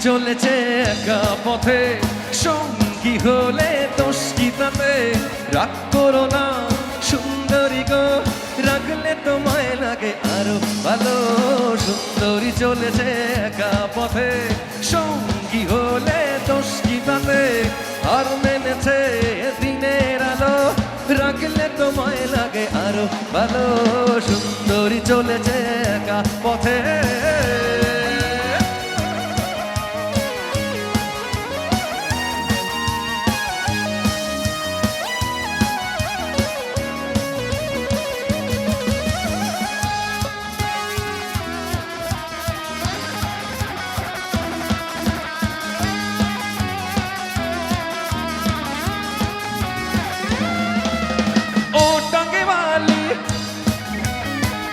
চলেছে একা পথে, সঙ্গী হলে দোষ কি তাতে? রাগ করো না সুন্দরী গো, রাখলে তোমায় লাগে আরো ভালো। সুন্দরী চলেছে একা পথে, সঙ্গী হলে দোষ কি তাতে? আর মেনেছে দিনের আলো, রাখলে তোমায় লাগে আরো ভালো। সুন্দরী চলেছে একা পথে।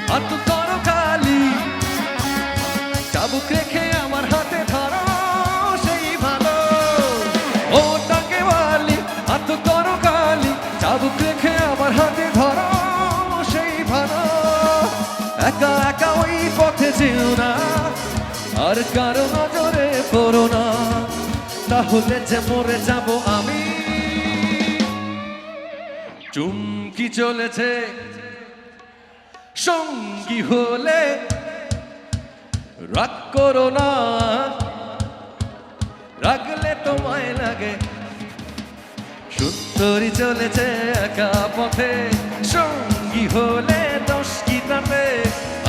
হাত করো খালি, চাবুক রেখে আমার হাতে ধরো সেই ভালো। ও টাকে বালি, হাত করো খালি, চাবুক রেখে আমার হাতে ধরো সেই ভালো। একা একা ওই পথে যেও না, আর কারো নজরে পড়ো না, তাহলে যে মরে যাব আমি। চুমকি চলেছে সঙ্গী হলে, রাগ করো না, রাগলে তোমায় লাগে। সুন্দরী চলেছে একা পথে, সঙ্গী হলে দোষ কি তাতে?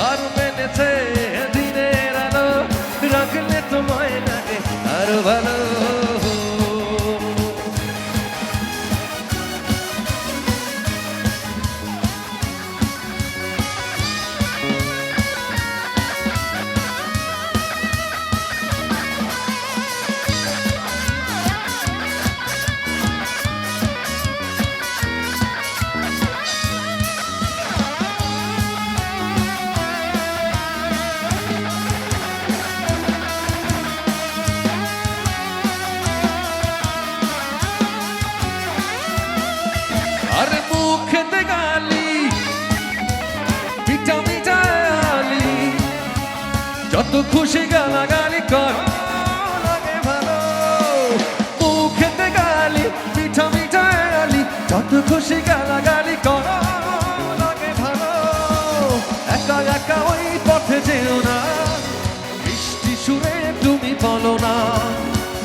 আর মেনেছে দিনের আলো, রাগলে তোমায় লাগে আরো ভালো। আর মুখেতে গালি, মিঠা মিঠা আলি, যত খুশি গালাগালি করো লাগে ভালো। মুখেতে গালি, মিঠা মিঠা আলি, যত খুশি গালাগালি করো লাগে ভালো। একা একা ওই পথে যেও না, মিষ্টি সুরে তুমি বলো না,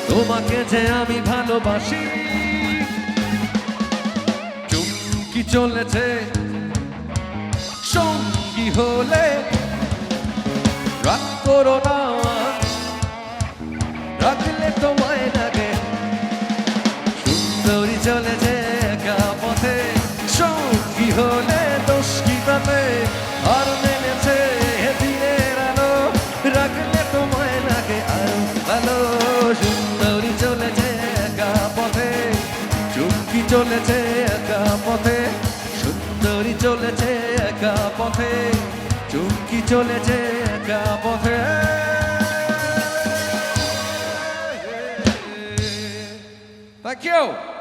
তোমাকে যে আমি ভালোবাসি। কি চলেছে সঙ্গী হলে, রাগ করো না, রাখলে তোমায় লাগে। সুন্দরী চলেছে একা পথে, সঙ্গী হলে দোষ কি তাতে? আর মেনেছে দিনের আলো, রাখলে তোমায় লাগে আরো ভালো। সুন্দরী চলেছে একা পথে, চুমকি চলেছে একা পথে, সুন্দরী চলেছে একা পথে, চুমকি চলেছে একা পথে। Thank you.